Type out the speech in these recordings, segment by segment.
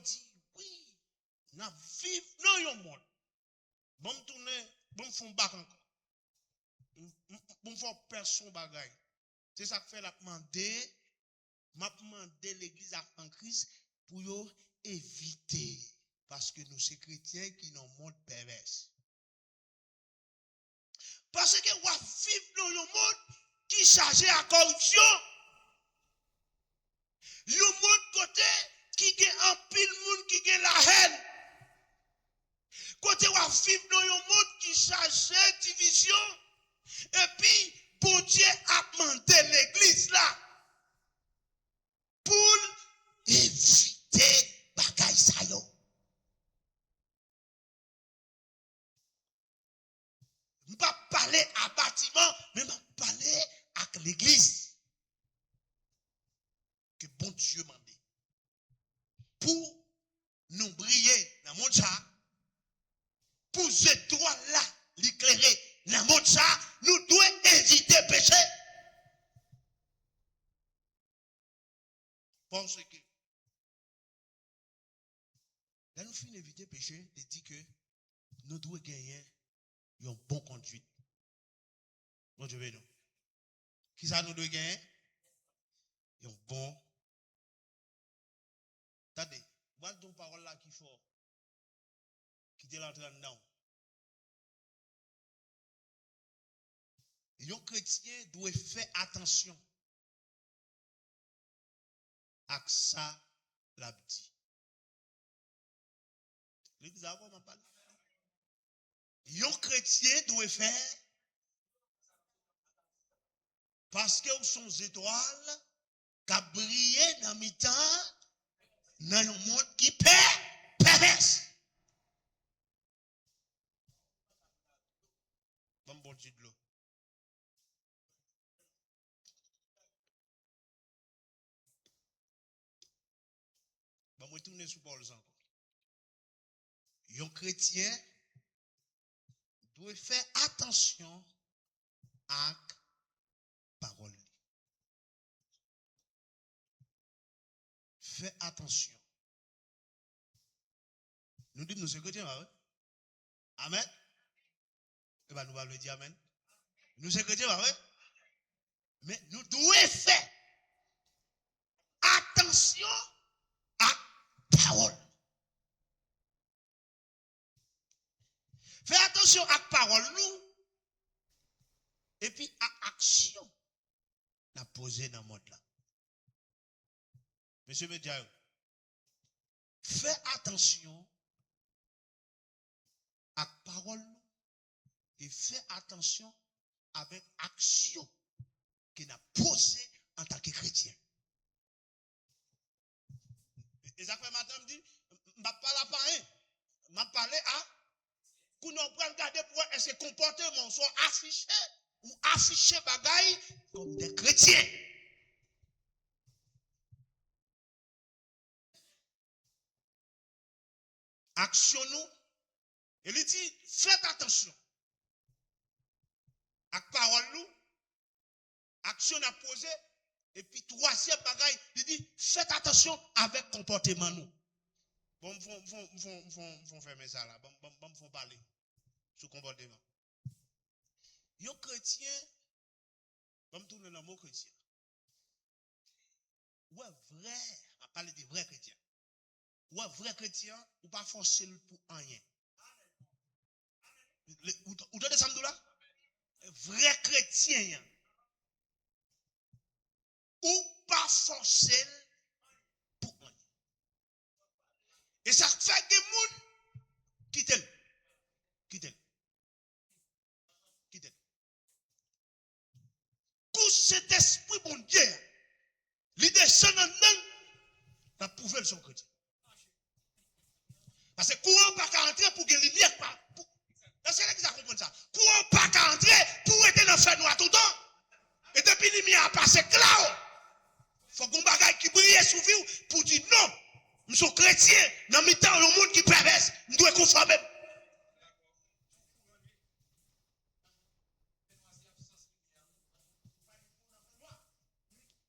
dit, oui, nous vivons dans un monde. Bon, me tourner, bon, me faire bac encore. Bon, me faire personne bagaille. C'est ça que fait la demander l'église en Christ pour éviter. Parce que nous sommes chrétiens qui nous monde pervers. Parce que nous vivons dans un monde qui est chargé à corruption. Un monde côté qui a un pile monde qui a la haine. Côté nous vivons dans un monde qui est chargé de division. Et puis, pour Dieu a demandé l'église là pour éviter bagaille ça yo. Je ne vais pas parler à bâtiment, mais je vais parler à l'église. Que bon Dieu m'a dit. Pour nous briller dans le monde ça, pour ces étoiles-là, l'éclairer dans le monde ça, nous devons éviter le péché. Parce que, là, nous finissons d'éviter le péché, il dit que nous devons gagner une bonne conduite. Bon Dieu, non. Qui ça nous doit gagner? Un bon. Attendez, voilà ton parole là qui faut. Qui te l'entraîne dedans. Un chrétien doit faire attention à ça l'a dit. L'église avant m'a parlé. Un chrétien doit faire parce que sont étoiles qui a brillé dans le temps dans un monde qui perverse. Bon Dieu de l'eau. Bon, moi tourner sur Paul encore. Un chrétien doit faire attention à la parole. Fais attention. Nous disons, nous sommes chrétiens, oui. Amen. Et bien, nous allons dire Amen. Nous sommes chrétiens, oui. Mais nous devons faire attention à la parole. Fais attention à la parole, nous. Et puis à l'action. La poser dans le monde là. Monsieur Mediaïo, fais attention à la parole et fais attention avec l'action qu'il a posée en tant que chrétien. Et ça fait madame dit, je ne parle pas à parler, je parle à qu'on ne regarder pour est-ce que comportement sont affichés ou affichés bagaille comme des chrétiens. Action nous, il dit, faites attention. À la parole nous, action à poser, et puis troisième bagaille, il dit, faites attention avec comportement nous. Bon, vont fermer ça là, bon, vont parler sur comportement. Un chrétien, comme tourner dans le mot chrétien. Ouais, vrai, on parle de vrais chrétiens. Ouais, vrai chrétien, ou pas forcer pour rien. Ou t'as des samedou là? Vrai chrétien. Ou pas forcer pour rien. Et ça fait que les gens quittent. Quand cet esprit bon Dieu, l'idée c'est dans prouver son chrétien. Parce que courant pas qu'à entrer pour que les lumière pas. Est-ce que vous comprenez ça? Courant pas qu'à entrer pour être dans le feu noir tout le temps. Et depuis les lumière a passé clair. Il faut qu'on bagaille qui brille sous vous pour dire non. Nous sommes chrétiens. Dans le temps, le monde qui perverse, nous devons conformer.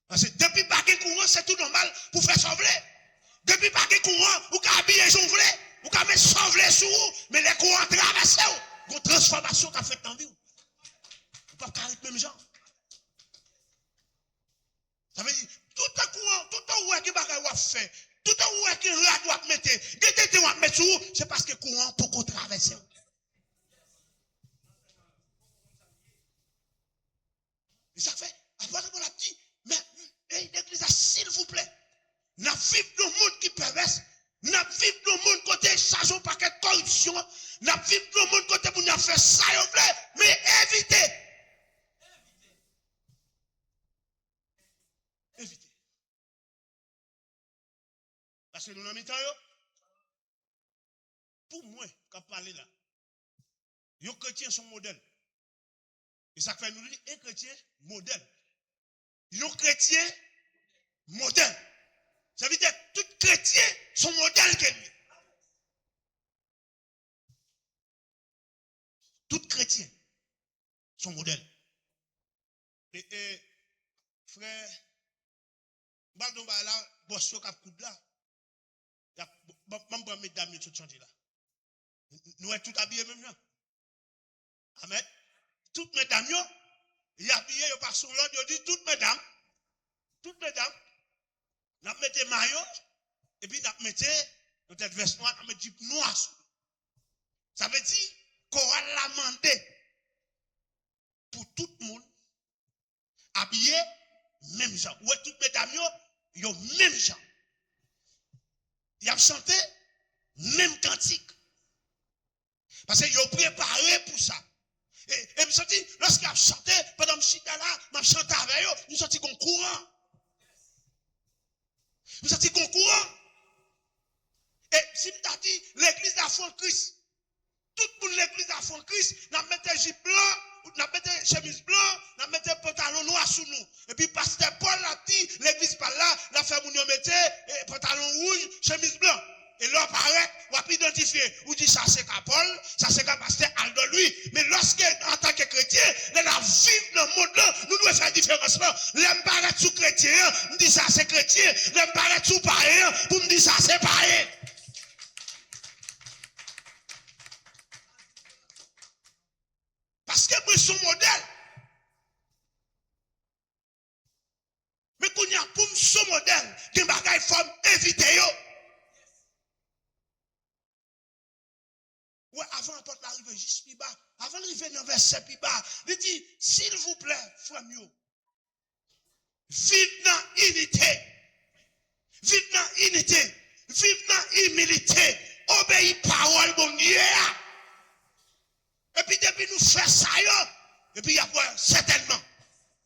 Parce que depuis baguette courant, c'est tout normal pour faire sauver. Depuis pas de courant, ou qu'à habiller jonglé, ou qu'à mettre chanvler sous vous, mais les courants traversent, une transformation qu'a fait dans la vie. Vous ne pouvez pas même genre. Ça veut dire, tout un courant, tout un oué qui va faire, tout un oué qui doit mettre, qui doit mettre sous, c'est parce que le courant peut qu'on traverse. Et ça fait, après la dit, mais l'église, s'il vous plaît, n'a vivre dans le monde qui perverse, n'a vivre dans le monde côté charge un paquet de corruption, n'a vivre dans le monde côté pour nous faire ça, mais évitez. Évitez. Parce que nous n'avons pas pour moi, quand parler là, les chrétiens sont modèles. Et ça fait nous dire, un chrétien modèle. Les chrétiens modèle. Ça veut dire que tout chrétien sont modèles que lui. Tout chrétien sont modèles. Et frère, Baldon là, bosso cap coup là. Même mesdames tout chanter là. Nous sommes tout habillés même là. Amen. Toutes mesdames, ils habillés par son lot, ils disent toutes mesdames, nous mettons maillot, et puis nous mettons notre veste noire, nous mettons noir. Ça veut dire qu'on va l'amender pour tout le monde, habillé même genre. Ouais, toutes mesdames, ils ont même genre. Ils ont chanté même cantique. Parce qu'ils ont préparé pour ça. Et me senti, lorsqu'il a chanté, pendant que je suis là, je chanté avec eux, je me senti qu'on courant. Je me senti qu'on courant. Et si je dit, l'église a fond Christ, tout le monde l'église a fond Christ, nous mettons jupe blanc, nous mettons chemise blanc, nous mettons pantalon noir sous nous. Et puis pasteur Paul a dit, l'église par là, la fait mon mettre pantalon rouge, chemise blanc. Et là, paraît, on va identifier, ou dit ça c'est qu'à Paul, ça c'est qu'à pasteur Aldo lui. Mais lorsque, en tant que chrétien, nous vivons dans le monde là, nous devons faire différence là. L'homme paraît sous chrétien, nous dit ça c'est chrétien. L'homme paraît sous païen, pour nous dire ça c'est païen. Parce que moi, son modèle. Mais qu'on y a pour son modèle, qui bagaille forme éviter yo. Ouais, avant porte l'arrivée juste plus bas, avant l'arrivée dans verset plus bas, il dit, s'il vous plaît, frère mieux, vive dans unité, vive dans unité, vive dans humilité, obéis parole bon Dieu. Et puis depuis nous faisons ça, et puis après, certainement,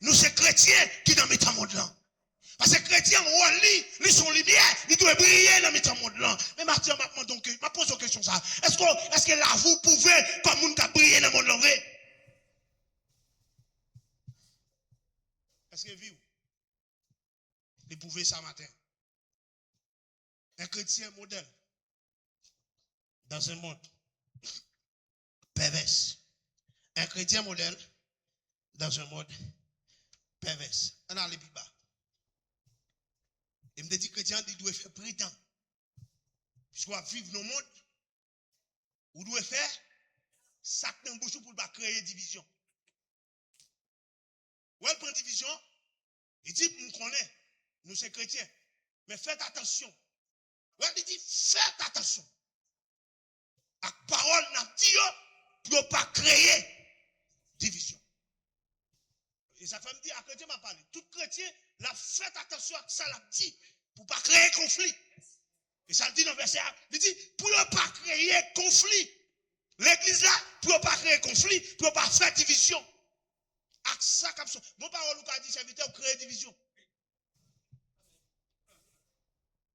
nous sommes chrétiens qui dans le monde là. Parce que les chrétiens, ils sont lumière, ils doivent briller dans le monde là. Mais Mathieu, je pose une question ça. Est-ce que là, vous pouvez, comme vous briller dans le monde là, vrai? Est-ce que vous, vous pouvez ça matin? Un chrétien modèle dans un monde pervers. Un chrétien modèle dans un monde pervers. On a les plus bas. Et me dit chrétien, il doit faire prétend. Puisqu'on va vivre dans le monde, on doit faire ça dans le bouche pour ne pas créer division. Ou elle prend division, il dit, nous connaissons, nous sommes chrétiens, mais faites attention. Ou elle dit, faites attention. La parole n'a dit pour ne pas créer division. Et ça fait me dire, à chrétien m'a parlé. Tout chrétien, la faites attention à ça, l'a dit, pour ne pas créer conflit. Et ça le dit dans le verset 1, il dit, pour ne pas créer conflit. L'église là, pour ne pas créer conflit, pour ne pas faire division. À ça, comme ça. Bon, parole, nous a dit, serviteur, créer division.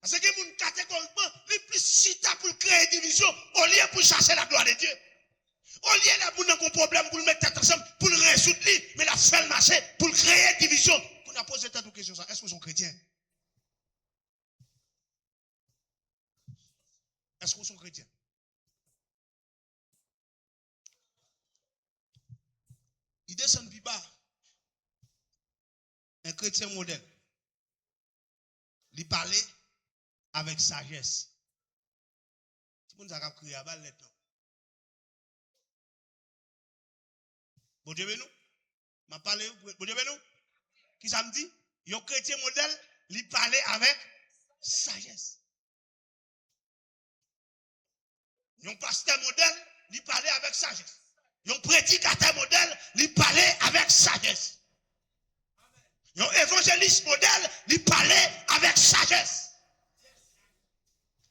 Parce que mon catégoriquement, les plus cita pour créer division, au lieu pour chercher la gloire de Dieu. Au lieu là, pour un problème, pour le mettre ensemble, pour le résoudre, mais la faire marcher, pour créer division. On a posé tant de questions, est-ce que vous êtes chrétiens? Est-ce que vous êtes chrétiens? Il descend plus bas. Un chrétien modèle. Il parlait avec sagesse. Tout le monde a crié à balle maintenant. Bon Dieu, nous, m'a parlé, bon Dieu, nous, qui ça me dit? Yon chrétien modèle, il parlait avec sagesse. Yon pasteur modèle, il parlait avec sagesse. Yon prédicateur modèle, il parlait avec sagesse. Yon évangéliste modèle, il parlait avec sagesse.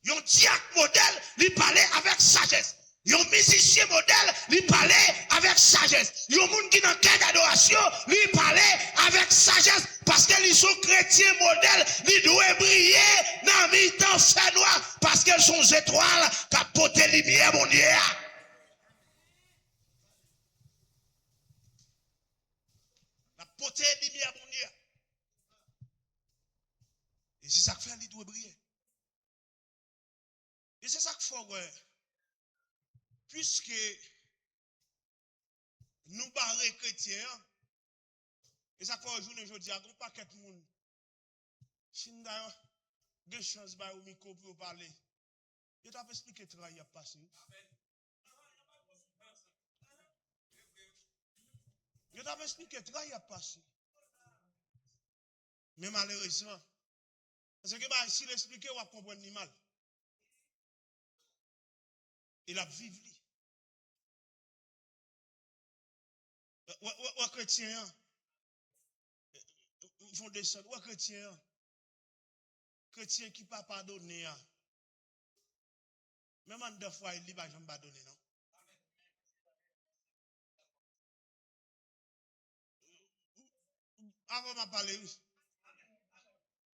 Yon diacre modèle, il parlait avec sagesse. Yon musicien modèle, il parlait avec sagesse. Yon moun qui dans quête d'adoration, il parlait avec sagesse. Parce qu'ils sont chrétiens modèles, ils doivent briller dans le temps fait noir. Parce qu'elles sont étoiles qui apportent lumière, mon Dieu. Apporter lumière, mon Dieu. Et c'est ça que fait, ils doivent briller. Et c'est ça qu'il faut, ouais. Puisque nous barrons chrétiens, et ça fait aujourd'hui, je dis, il n'y a pas paquet de monde. Si nous avons des chances au micro pour parler, je t'ai expliqué ce qui a passé. Je t'ai expliqué ce qui a passé. Mais malheureusement, parce que si l'expliquer, on va comprendre ni mal. Il a vécu. Ou chrétien, ils font descendre. Ou chrétien qui ne pas pardonner. Même en 2 fois, il dit, je ne vais pas donner, non? Avant de parler, oui.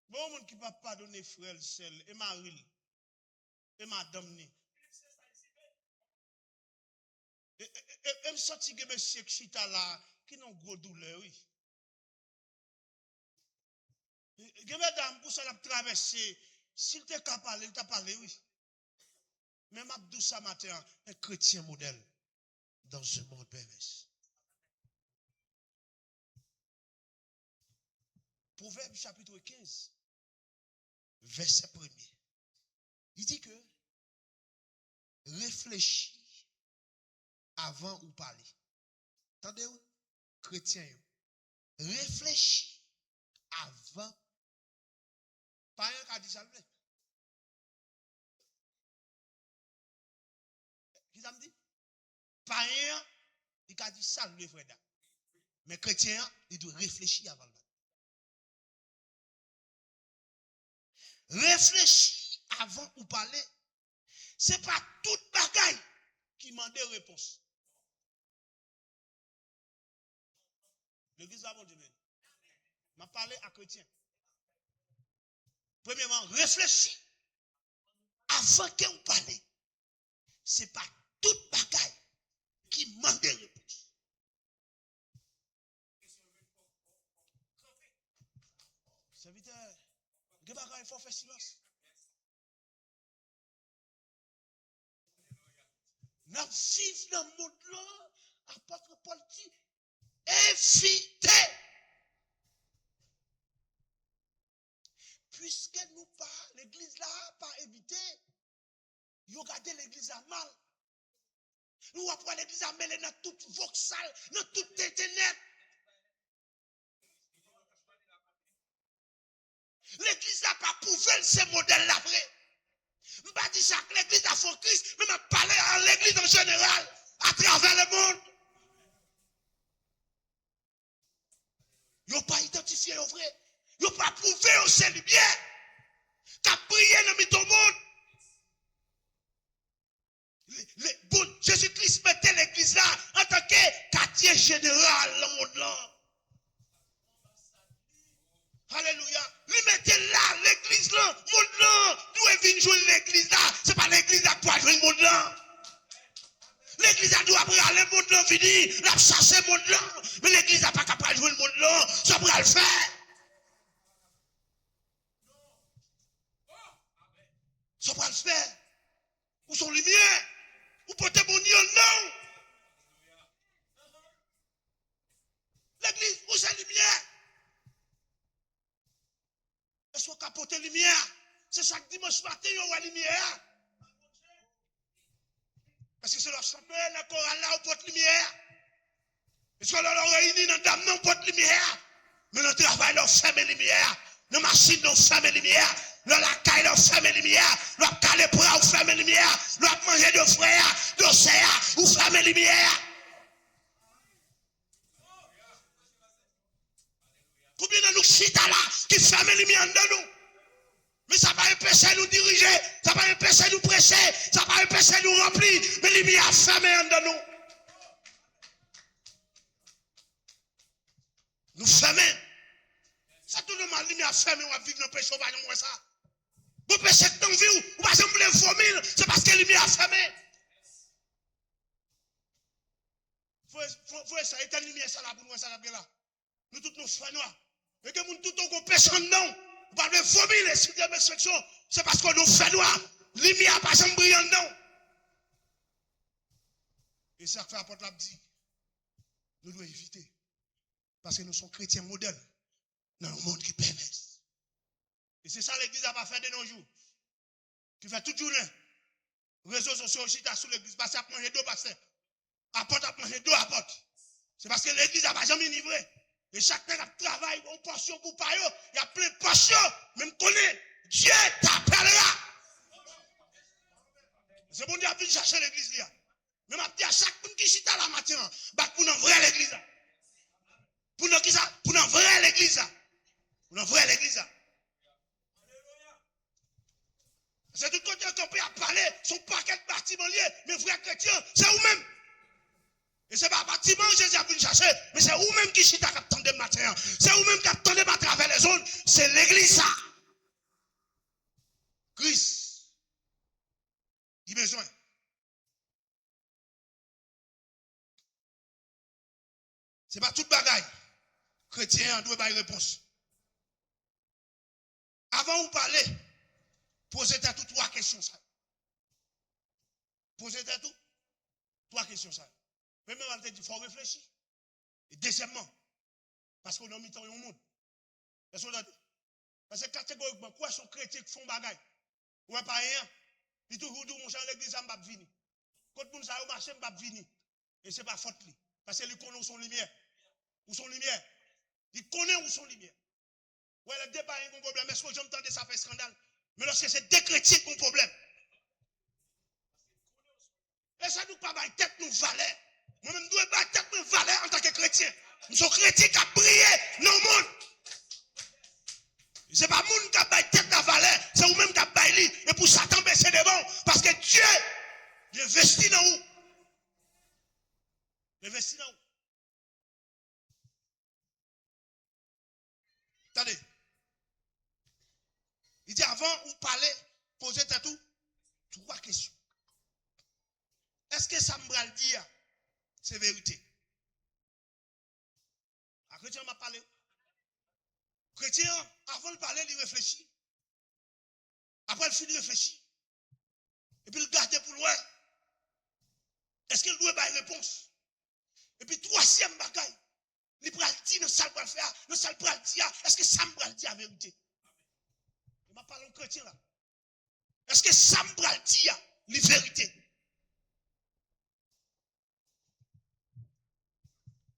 Bon, monde qui ne peut pas pardonner frère, seul, et Marie, et madame, et me senti que monsieur Chita là, qui n'a gros douleur, oui. Que madame, pour ça, l'a traversé, s'il te capable, il t'a parlé, oui. Même Abdou ça matin, un chrétien modèle dans ce monde pervers. Proverbe chapitre 15, verset 1er. Il dit que réfléchis avant ou parler. Attendez-vous, chrétien, réfléchis avant. Pas un qui a dit ça. Qui ça me dit? Pas un qui a dit ça, le frère. Mais chrétien, il doit réfléchir avant le battre. Réfléchis avant ou parler. Ce n'est pas toute bagaille qui m'a des réponses. L'église va bon Dieu. M'a parlé à chrétien. Premièrement, réfléchis avant que vous parlez. Ce n'est pas toute bagaille qui m'a des réponses. Serviteur, que bagaille il faut faire silence. Nous vivons dans le monde là, apôtre Paul dit, évitez. Puisque nous pas, l'église là, pas éviter, vous regardez l'église à mal. Nous apprenons l'église à mêler dans toute voxale, dans toute ténèbres. L'église n'a pas prouvé ce modèle-là vrai. Je ne pas dire ça que l'église a fait Christ, mais je parle à l'église en général, à travers le monde. Ils n'ont pas identifié le vrai. Ils n'ont pas prouvé au ciel bien. Qu'a prié dans le monde. Jésus-Christ mettait l'église là en tant que quartier général dans le monde là. Alléluia. Lui mettez là, l'église là, monde là. D'où est venu jouer l'église là? Ce n'est pas l'église là qui doit jouer le monde là. L'église a doit aller le monde là, fini, la chasser le monde là. Mais l'église n'a pas capable de jouer le monde là. Ça pourra le faire. Ça pourra le faire. Où sont les lumières? Où portez mon Dieu? Non. L'église, où c'est la lumière? Est-ce qu'on a porté lumière? c'est chaque dimanche matin, il y a lumière. Parce que c'est leur chapelle, la chorale là, au porte lumière. Et soit leur réunis dans dame, non porte lumière. Mais le travail, leur ferme lumière. Nos machines, leur ferme lumière. Leur la caille, leur ferme lumière. Leur calé pour leur ferme lumière. Leur manger de frères, d'océan, ou ferme lumière. Combien de nous chita là qui ferment les lumières de nous? Mais ça va empêcher nous diriger, ça va empêcher nous prêcher, ça va empêcher nous remplir, mais les lumières fermées de nous. Nous fermons. Ça tout le monde, les lumières fermées, on va vivre dans le péché, on va nous ça. Vous péchez que dans la vie, vous ne pouvez pas vomir, c'est parce que les lumières fermées. Faut essayer de lumière ça là pour nous, ça là. Nous tous nous frères noirs. Et que nous tous nous péchons dedans. Vous parlez vomir les sites d'inspection. C'est parce que nous frères noirs. Lumière pas jamais brillant dedans. Et ça fait apporte la dit. Nous devons éviter. Parce que nous sommes chrétiens modèles. Dans un monde qui permet. Et c'est ça l'église a pas fait de nos jours. Qui fait toute journée. Réseaux sociaux, chita sous l'église. Parce qu'à manger d'eau, parce apporte à manger d'eau, apporte. C'est parce que l'église n'a pas jamais livré. Et chacun a travaillé, on portion pour pas yo. Il y a plein de portions. Même connaît. Dieu t'appellera. C'est bon Dieu a vu chercher l'église là. Mais m'a dit à chaque monde qui chita la matin, bah pour nous vrai l'église. Pour nous qui ça? Pour nous vrai l'église. Pour nous vrai l'église. C'est tout côté qu'on peut parler, son paquet de bâtiments liés, mais vrai chrétien, c'est vous-même. Et ce n'est pas un bâtiment que Jésus a venu chercher, mais c'est vous-même qui chita qui attendez le matin. C'est vous-même qui attendez à travers les zones. C'est l'église ça. Christ. Il a besoin. Ce n'est pas toute bagaille. Chrétien, on doit avoir une réponse. Avant de parler, posez-toi toutes trois questions. Posez-toi toutes trois questions. Premièrement, il faut réfléchir. Et deuxièmement, parce qu'on a mis dans le monde. Parce que catégoriquement, quoi sont chrétiens qui font bagaille? Ou pas rien? Puis toujours, mon cher, l'église, je ne vais pas venir. Quand vous avez marché, je ne vais pas venir. Et ce n'est pas faute. Parce qu'il connaît où son lumière. Où son lumière? Il connaît où son lumière. Ouais, le débat est un problème. Est-ce que j'entends ça fait scandale? Mais lorsque c'est des chrétiens qui ont un problème. Et ça nous pas ma tête nous valait. Moi-même, je dois pas tête nous valait en tant que chrétien. Nous sommes chrétiens qui ont brillé dans le monde. Ce n'est pas le monde qui a tête à valeur, c'est vous-même qui a baillé. Et pour Satan, c'est des bons. Parce que Dieu, il investit dans vous. Il investit dans vous. Attendez. Il dit avant, vous parlez, posez tout. Trois questions. Est-ce que ça me dit, c'est vérité? Un chrétien m'a parlé. Chrétien, avant de parler, il réfléchit. Après, il finit de réfléchir. Et puis, il garde pour loin. Est-ce qu'il doit avoir une réponse? Et puis, troisième bagaille. Il va dire, nous allons le faire. Nous allons le dire. Est-ce que ça me dit la vérité? Il m'a parlé au chrétien là. Est-ce que ça me dit la vérité?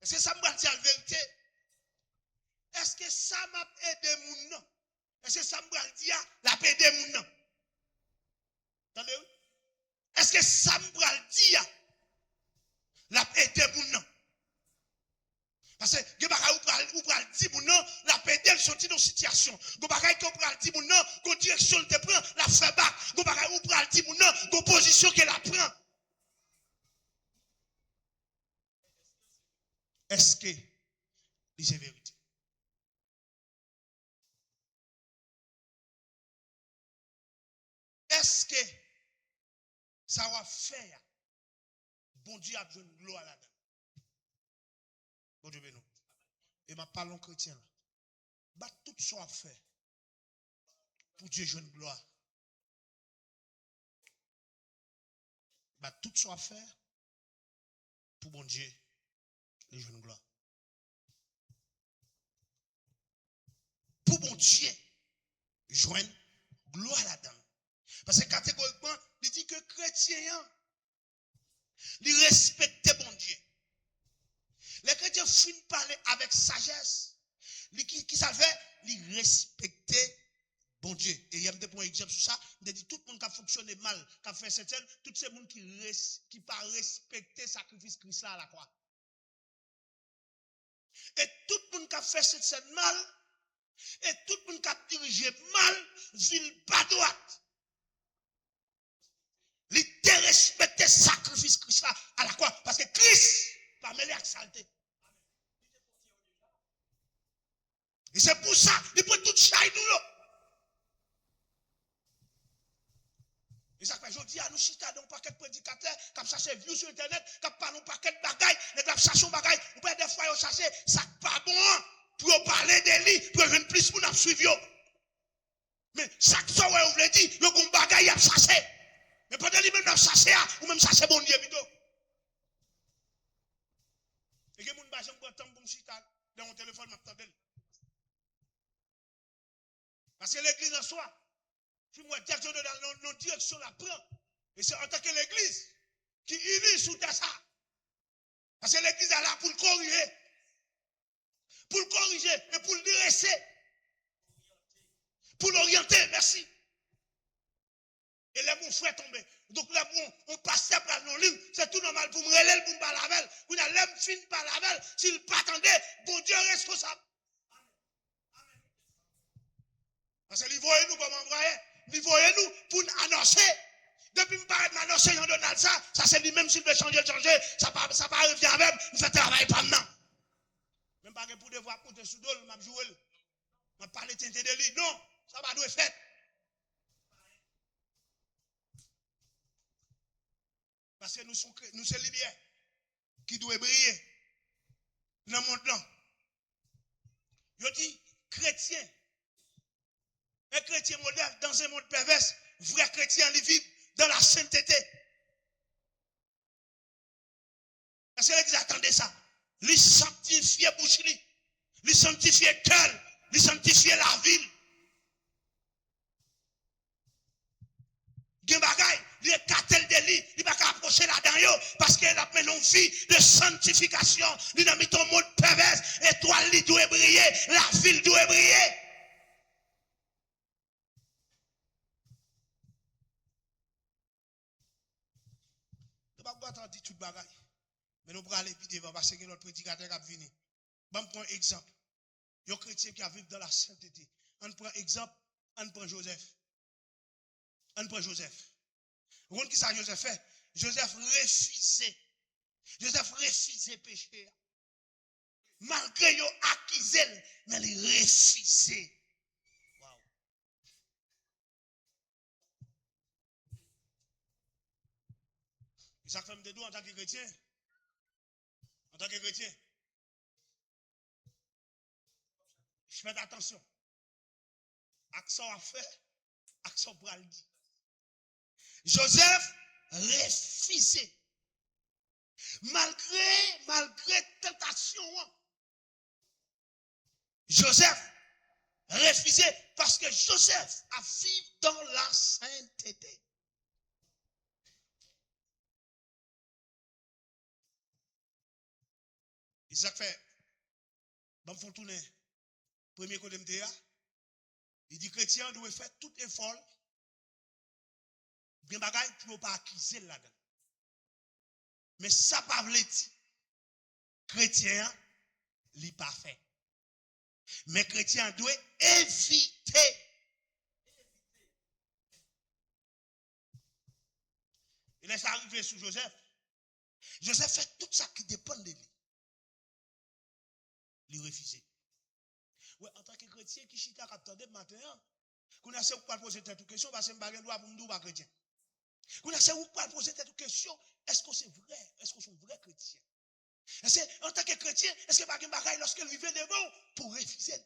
Est-ce que ça me dit la vérité? Est-ce que ça m'a aidé mon nom? Est-ce que ça me dit la paix de mon nom? Attendez? Est-ce que ça me dit la paix de mon nom? Parce que vous pouvez dire mon nom, la paix d'elle sortit dans une situation. Vous pouvez dire mon nom, qu'on direction te prend, la fait bas. Vous pouvez dire mon nom, qu'on position qu'elle la prend. Est-ce que c'est vérité? Est-ce que ça va faire bon Dieu a besoin de gloire là-dedans? Bon Dieu, nous. Et ma parole chrétien là. Bah, tout ça à faire pour Dieu jeune gloire. Bah, tout ça à faire pour bon Dieu les jeunes gloire. Pour bon Dieu joindre gloire là-dedans. Parce que catégoriquement, il dit que chrétien, il respecte bon Dieu. Les chrétiens finissent parler avec sagesse. Qui ça fait? Il respecte bon Dieu. Et il y a un exemple sur ça. Il dit tout le monde qui a fonctionné mal, qui a fait cette scène, tout ce monde qui ne pas respecter le sacrifice Christ à la croix. Et tout le monde qui a fait cette scène mal, et tout le monde qui a dirigé mal, ville pas droite. Il a respecté le sacrifice Christ à la croix. Parce que Christ pas mêlé avec saleté. Et c'est pour ça, il peut tout chaîner nous. Et ça fait, je dis à nous, chita dans un paquet de prédicateurs, qui cherchent views sur Internet, qui parlent un paquet de bagailles, qui cherchent un bagaille, ou bien des fois, ils cherchent, ça pas bon, pour parler de lui, pour venir plus pour nous suivre. Mais chaque fois, vous voulez dire, il y a un bagaille à chercher. Mais pendant que vous cherchez, ou même chercher bon Dieu, plutôt. Et que mon bagage me temps pour me chita dans mon téléphone, m'attendez. Parce que l'église en soi, si moi, direction dans nos directions la prend. Et c'est en tant que l'église qui unit sous ça. Parce que l'église est là pour le corriger. Pour le corriger et pour le dresser. Pour l'orienter, merci. Et là, mon frère tombé. Donc là, on passe par nos lignes. C'est tout normal pour me relayer, pour me balaver. Vous n'avez l'aime fin par la belle. S'il pas attendait, bon Dieu est responsable. Parce que voyez nous comme envoyé. Il voyez nous pour nous annoncer. Depuis que je parle de m'annoncer Jean Donald ça c'est lui-même s'il veut changer, ça pas revient avec, il fait travail pas maintenant. Même pas pour devoir compter sous d'eau, je vais jouer. Je vais parler de lui. Non, ça va doit faire. Parce que nous sommes lumière qui doit briller dans le monde là. Je dis, chrétien, un chrétien moderne dans un monde pervers, vrai chrétien, il vit dans la sainteté. Parce que l'église attendait ça. Il sanctifiait bouche, il sanctifiait cœur, il sanctifiait la ville. Il bagay, il est cartel de lui, il va pas approcher là-dedans parce qu'il a mené une vie de sanctification. Il a mis ton monde pervers, étoile il doit briller, la ville doit briller. Je ne vais pas attendre tout le bagay. Mais nous allons aller vite devant parce que notre prédicateur a venu. Je prends un exemple. Il y a un chrétien qui vivent dans la sainteté. On prend exemple, on prend Joseph. On prend Joseph. Vous voyez qui ça Joseph fait? Joseph refusait. Joseph refusait péché. Malgré qu'il a accusé, mais il refusait. Wow. Et ça fait de nous en tant que chrétien. En tant que chrétien. Je fais attention. Accent à faire, accent pour le dire. Joseph refusait. Malgré tentation. Joseph refusait parce que Joseph a vécu dans la sainteté. Et ça fait, dans le fond tourner, premier côté MTA, il dit chrétien doit faire tout effort. Bien bagaille pour ne pas accuser là-dedans. Mais ça pas veut dire chrétien n'est pas fait. Mais chrétien doit éviter. Il laisse arriver sur Joseph. Joseph fait tout ça qui dépend de lui. Il refuse. Ouais, en tant que chrétien qui chita attendait matin, qu'on a essayé de poser cette question parce que je ne dois pas me dire chrétien. Qu'on a essayé de poser cette question, est-ce que c'est vrai? Est-ce que c'est un vrai chrétien? En tant que chrétien, est-ce que pas un bagaille lorsqu'il vivait devant pour refuser?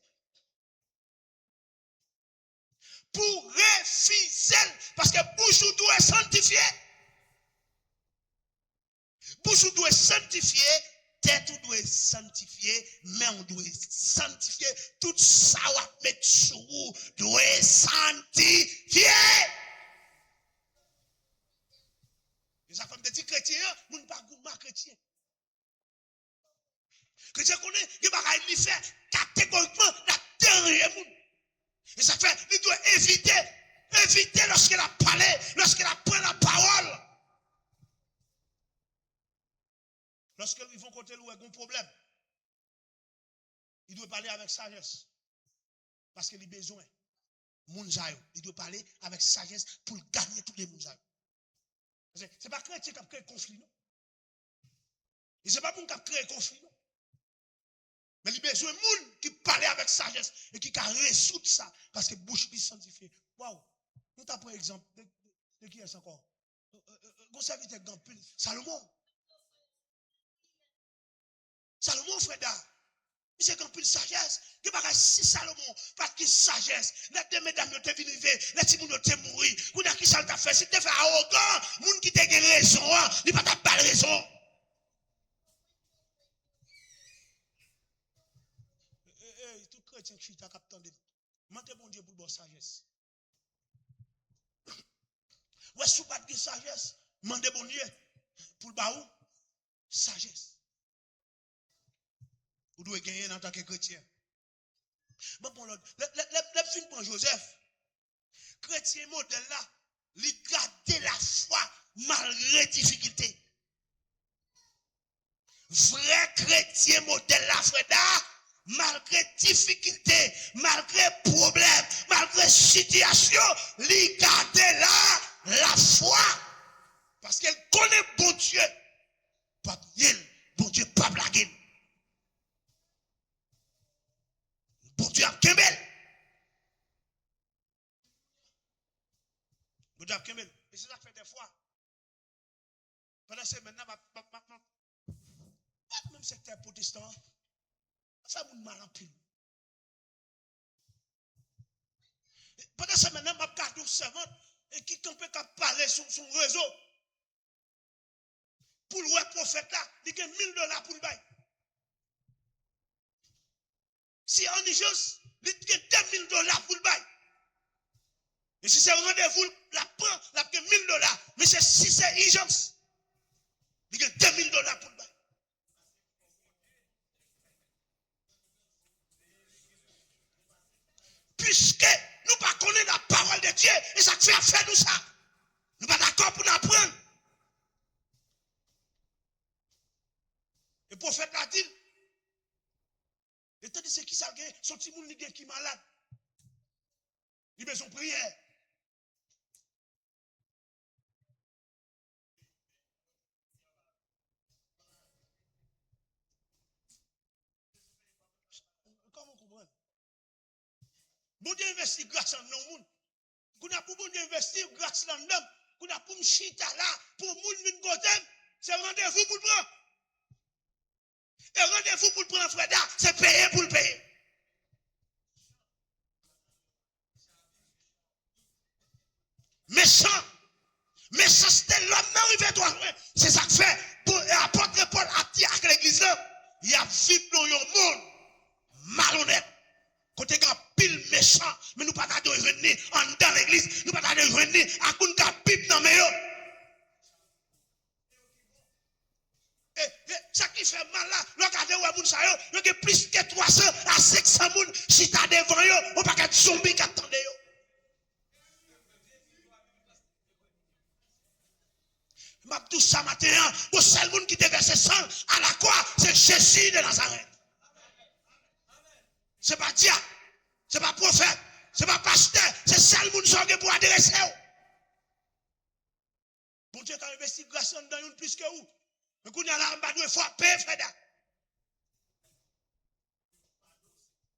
Pour refuser, parce que bouche doit sanctifier. Bouche doit sanctifier, tête doit sanctifier, main on doit sanctifier, tout ça va mettre sur vous doit sanctifier. chrétien. Chrétien connaît, il va faire catégoriquement la dernière monde. Et ça fait, il doit éviter lorsqu'il a parlé, lorsqu'il a pris la parole. Lorsqu'ils vont côté où il y a un problème, il doit parler avec sagesse. Parce qu'il a besoin. Il doit parler avec sagesse pour gagner tous les mounzaïs. Ce n'est pas chrétien qui a créé conflit, non? Et ce n'est pas pour qui a créé conflit, non? Mais il a besoin de monde qui parle avec sagesse et qui a résoudre ça. Parce que bouche lui sanctifiée. Waouh! Nous t'avons pris exemple de qui est-ce encore? Vous savez, Salomon. Salomon, frère. C'est qu'un peu de sagesse. Que pas si Salomon, parce que sagesse. Les mesdames te viennent vivre, les petits gens te mourir. Vous n'avez qui ça t'a fait? Si tu fais arrogant, moun qui t'a raison, il pas ta pas raison. Tout chrétien qui t'a capté de nous. Mante bon Dieu pour bonne sagesse. Ouais, sous pas de sagesse, mande bon Dieu pour le baou sagesse. Vous devez gagner en tant que chrétien. Bon, pour l'autre, le film pour Joseph, chrétien modèle là, il garde la foi malgré difficulté. Vrai chrétien modèle là, frère, malgré difficulté, malgré problème, malgré situation, il garde là la foi. Parce qu'elle connaît bon Dieu. Pas bien, bon Dieu, pas blaguer. Bon Dieu a kembel. Bon Dieu a kembel. Et c'est ça que fait des fois. Pendant ce maintenant, même secteur protestant, ça vous mal en pile. Pendant ce maintenant, ma carte de servante et qui peut parler sur son réseau. Pour le prophète là, il a $1000 pour le bail. Si en urgence, il a $2000 pour le bail. Et si c'est rendez-vous, la prend, la prend $1000. Mais si c'est urgence, il a $2000 pour le bail. Puisque nous ne connaissons pas la parole de Dieu, et ça fait faire nous ça. Nous ne sommes pas d'accord pour nous apprendre. Le prophète a dit, et tandis que c'est qui ça gagne, son petit monde qui est malade. Il a besoin de prière. Comment comprendre? Bon Dieu investit grâce en nous. Qu'on a pour bon Dieu investir grâce en nous. Qu'on a pour m'chita là, pour moun vin côté, c'est rendez-vous pour le prendre. Et rendez-vous pour le prendre, frère, c'est payer pour le payer. Méchant, c'était l'homme arrivé toi. C'est ça que fait. Pour apôtre Paul a dit à l'église, il y a vivre dans un monde malhonnête. Côté grand pile méchant, mais nous pas de revenir dans l'église, nous pas de revenir à coup de pipe dans mes yeux. Ça qui fait mal là, regardez où vous savez, il y a plus que 300 à 500 personnes si tu as devant eux, on pas qu'être zombie qui attendent eux. Je tout ça matin, pour seul monde qui devait se sang à la croix, c'est Jésus de Nazareth. Ce n'est pas diable, ce n'est pas prophète, ce n'est pas pasteur, c'est seul monde qui pour adresser. Bon Dieu, tu as investi grâce dans une plus que vous. Mais quand il y a là, on doit frapper, frère.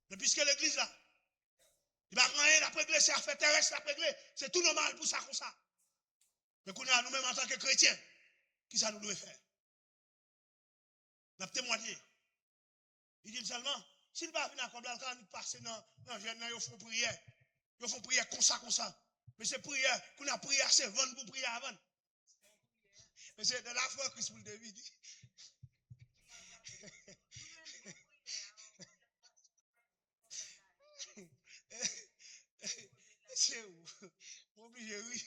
Mais puisque l'église là, il va rien, la régler, c'est affaire terrestre, la régler. C'est tout normal pour ça, comme ça. Mais quand il y a nous-mêmes en tant que chrétiens, qui ça nous doit faire? Nous témoigner. Il dit seulement, s'il va venir comme là, quand il passe dans le jeune, ils font prière. Ils font prière comme ça. Mais c'est prière, qu'on a prié assez vendre pour prier avant. Mais c'est de la foi Christ pour le David. C'est où? Obligé, oui.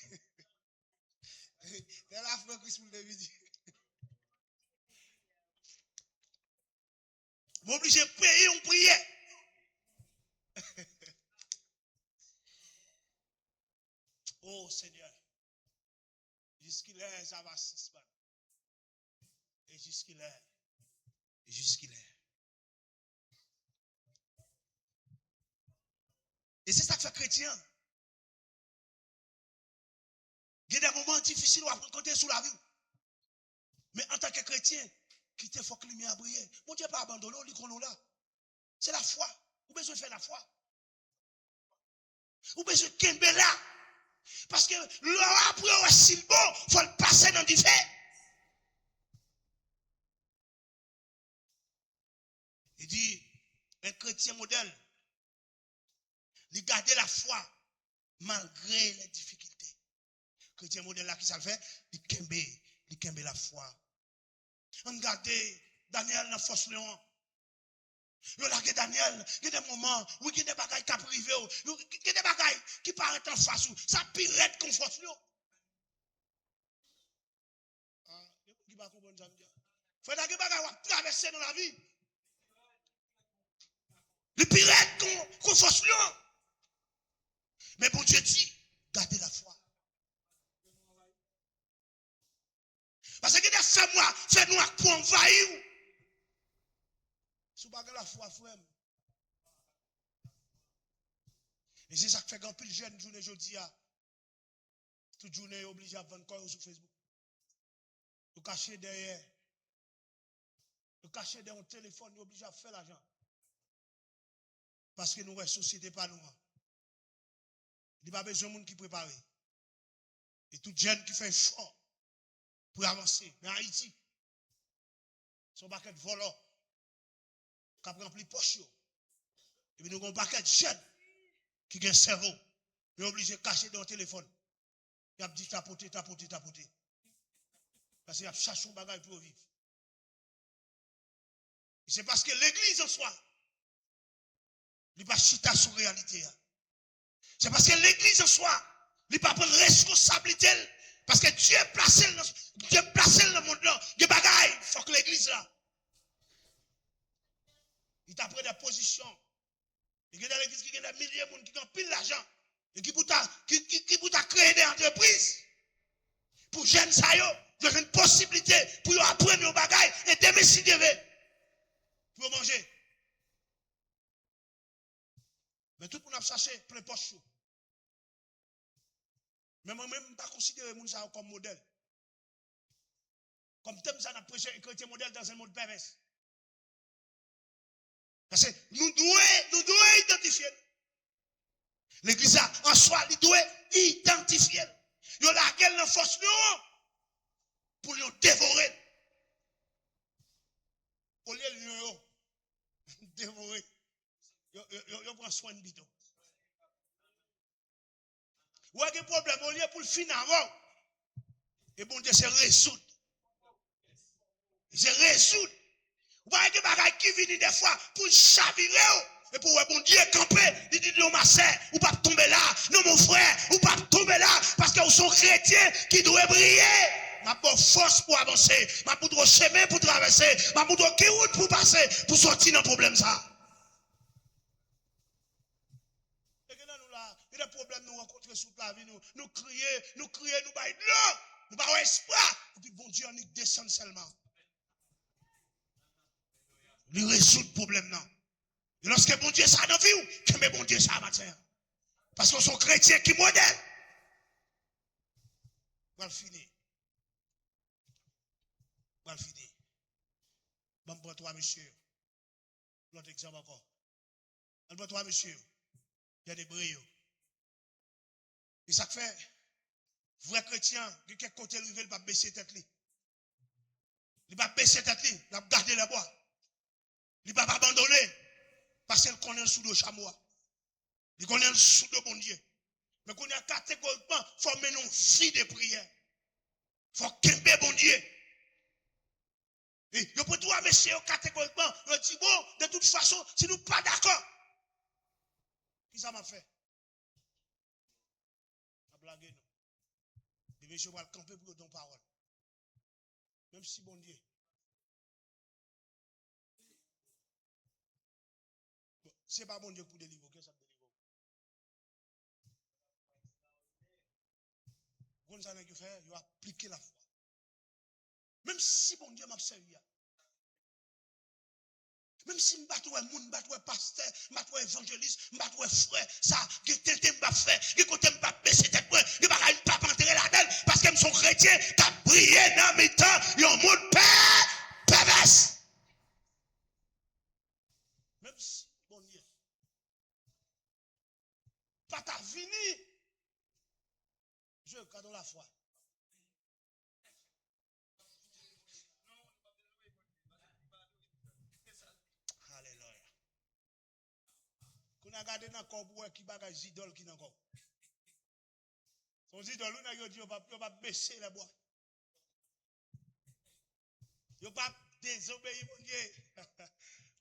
De la foi Christ pour le David. M'obligé de payer une prière. Oh Seigneur. Jusqu'il est, ça va suspendre. Et jusqu'il est. Et jusqu'il est. Et c'est ça que fait chrétien. Il y a des moments difficiles où on compter sur la vie. Mais en tant que chrétien, qui te faut que lumière à briller. Mon Dieu pas abandonné, on dit là. C'est la foi. Vous avez besoin de faire la foi. Vous avez besoin de kembe là. Parce que le après, si bon, il faut le passer dans du fait. Il dit, un chrétien modèle, il garde la foi malgré les difficultés. Chrétien modèle là qui ça le fait, il kembe la foi. On regarde Daniel dans force Léon. Yo la Daniel, il y a des moments où il y a des bagailles qui privent, il y a des bagailles qui paraissent en face, ça pirate comme force Léon. Ah, qui va comprendre ça? Faut que des bagailles qui traverser dans la vie. Les pirates qu'on force Léon. Mais bon Dieu dit, gardez la foi. Parce que des fais-nous pour envahir. Si vous n'avez pas la foi, frère. Et c'est ça qui fait qu'un peu de jeunes journée aujourd'hui, toute journée obligé à vendre quoi sur Facebook. Vous cachez derrière. Vous cachez derrière un téléphone, vous obligé à faire l'argent. Parce que nous, la société pas nous. Il n'y a pas besoin de monde qui prépare. Et tout jeune qui fait fort pour avancer. Mais en Haïti, son paquet de volants qui a rempli poche. Et puis nous avons un paquet de jeunes qui ont un cerveau. Ils sont obligés de cacher dans le téléphone. Ils ont dit tapoter. Parce qu'ils ont cherché un bagage pour vivre. Et c'est parce que l'église en soi, il n'est pas chita sur la réalité. C'est parce que l'église en soi, il n'est pas prendre responsabilité. Parce que Dieu est placé dans le monde là. Des bagailles, il faut que l'église là. Il t'a pris des positions. Il y a dans l'église qui a des milliers de gens qui ont pile l'argent. Et qui pour créer des entreprises. Pour jeunes ça, il y a une possibilité pour apprendre nos bagailles et décider pour manger. Mais tout le monde a cherché plein poche. Mais moi-même, je ne pas considérer ça comme modèle. Comme thème, ça n'a prêché un chrétien modèle dans un monde pervers. Parce que nous devons identifier. L'église en soi, il doit identifier. Il y a laquelle la force pour nous dévorer. Au lieu de dévorer, il prend soin de bidon. Ou a un problème, au lieu pour le finir avant, et bon Dieu se résoudre. Se résoudre. Ou pas un bagage qui vient des fois pour chavirer. Et pour bon Dieu camper, il dit non ma sœur, ou pas tomber là, non mon frère, ou pas tomber là, parce que vous sont chrétiens qui doivent briller. Ma bonne force pour avancer, ma bonne chemin pour traverser, ma bonne route pour passer, pour sortir dans le problème ça. Et que nous là, il y a des problèmes nous rencontrer sous la vie, nous crier, nous bailler de l'eau, nous pas espoir, et puis bon Dieu, on descend seulement. Nous résout le problème non. Et lorsque bon Dieu ça dans la vie, que bon Dieu ça matin. Parce qu'on sont chrétiens qui modèlent. On va finir. On va finir. Bon, pour toi, monsieur. L'autre exemple encore. Pour toi, monsieur. Il y a des brilles. Et ça fait, vrai chrétien, de quel côté il ne va pas baisser tête. Il va baisser tête, il va garder la bois. Il ne va pas abandonner. Parce qu'il connaît sous le chameau. Il connaît sous le bon Dieu. Mais qu'on a catégoriquement formé une vie de prière. Il faut qu'aimer bon Dieu. Et pour toi, monsieur, catégoriquement, on dit bon, de toute façon, si nous pas d'accord, qui ça m'a fait? La blague, non. Et monsieur va le camper pour ton parole. Même si bon Dieu. c'est pas bon Dieu pour délivrer, qu'est-ce que ça délivre? Vous savez ce que faire? Il a appliqué la foi. Même si bon Dieu m'a servi. Même si je suis moun, je pasteur, je suis évangéliste, je suis frère, ça, je suis fait, je suis baisser tête, je ne vais pas entrer là-dedans, parce que je suis chrétien, qui a brillé dans mes temps, il y a un monde pervers. Même si, bon Dieu, pas ta vini, je cadeau la foi. Alléluia. Qu'on a gardé dans le corps qui bagage idole qui dans corps. Son idole, on a dit, on va baisser les bois. On va désobéir, mon Dieu.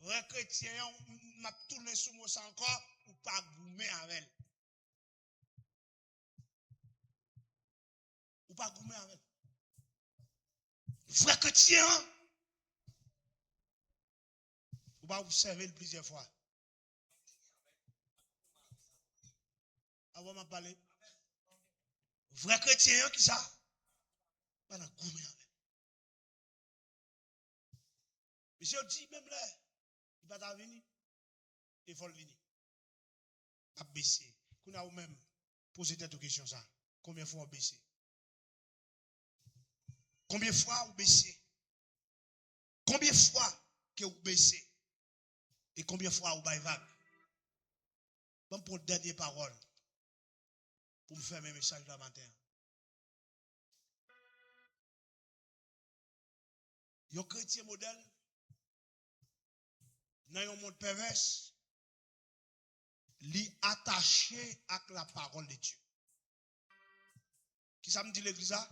Les chrétiens, m'a tourné sur moi encore, ou pas goumer avec elle. Ou pas goumer avec elle. Frère chrétien, ou pas observer plusieurs fois. Avant de parler. Vrai chrétien, qui ça? Pas dans goumer avec. Monsieur dit même là, il va venir, il faut venir. Pas baisser. Qu'on a même posé cette question ça. Combien de fois on baissé? Combien de fois vous baissez? Combien de fois que vous baissez? Et combien de fois vous baillez vague? Bon pour la dernière parole. Pour me faire mes messages la matin. Yon chrétien modèle, dans un monde pervers, li attaché à la parole de Dieu. Qui ça me dit l'église là?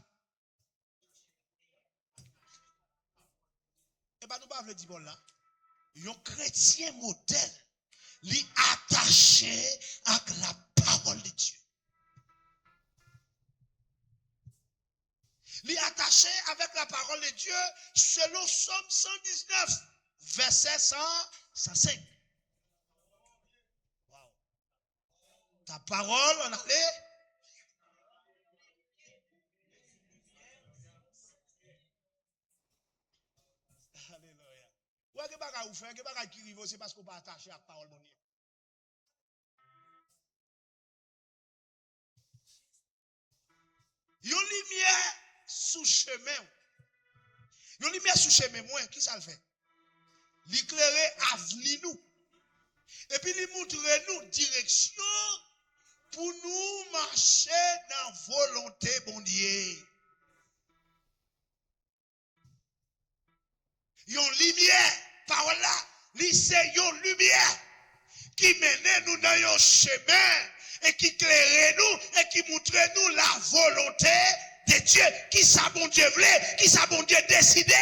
Eh bien, nous ne pouvons pas dire bon là. Un chrétien modèle, li attaché à la parole de Dieu. Li attaché avec la parole de Dieu selon Somme 119, verset 105. Wow. Ta parole, on allait. Alléluia. Ouais, que baga ou faire, que baga qui rive, c'est parce qu'on pas attaché à la parole de Dieu. Yon lumière sous chemin. Yon lumière sous chemin, moi, qui ça le fait? L'éclairer avenir nous. Et puis, il montre nous direction pour nous marcher dans la volonté, bon Dieu. Yon lumière, par là, c'est yon lumière qui mène nous dans yon chemin et qui éclaire nous et qui montre nous la volonté de Dieu. Qui ça bon Dieu voulait, qui ça bon Dieu décidé.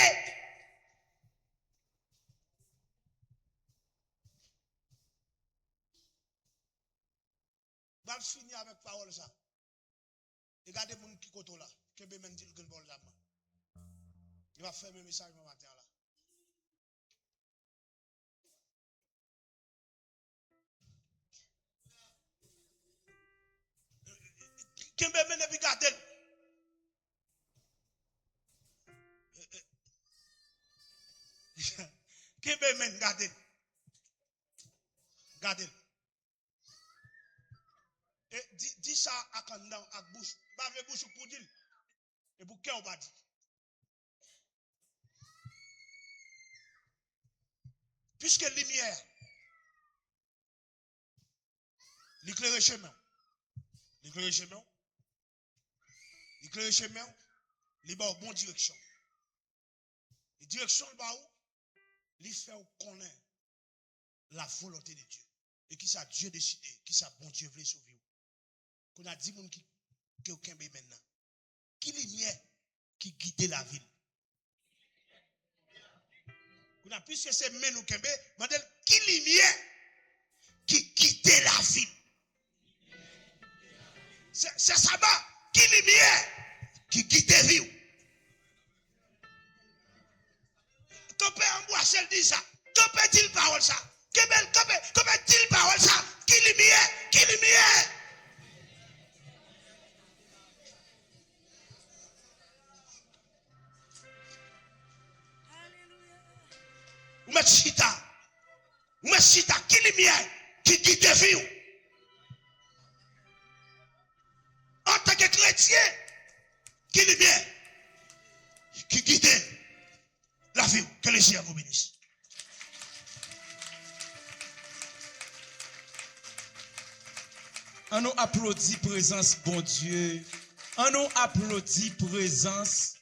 Je vais finir avec parole ça. Regardez mon qui côté là, qui peut même dire que le bol d'âme. Il va faire mes messages ce matin là. Qui peut même regarder. Qui peut même regarder. Regardez. Et dis ça à Kandan, à bouche. Pas avec bouche pour dire. Et pour qui on va dire? Puisque lumière, l'éclairage chemin, l'éclairage chemin, l'éclairage chemin, il va en bonne direction. Et direction le bas où, il fait connaître la volonté de Dieu. Et qui ça Dieu décidé, qui ça bon Dieu voulait sauver. Qu'on a dit qui aucun maintenant. Qui lumière qui guide la ville. Qu'on a puisque c'est men ou kembe, mandel qui lumière qui guide la ville. C'est ça bas, qui lumière qui guide la ville. Quand on boit, elle dit ça. Quand on dit parole ça. Comment dit parole chita. Ou chita, qui lumière, qui guide vie. En tant que chrétien, qui lumière, qui guide la vie. Que le Seigneur vous bénisse. On nous applaudit présence, bon Dieu. On nous applaudit présence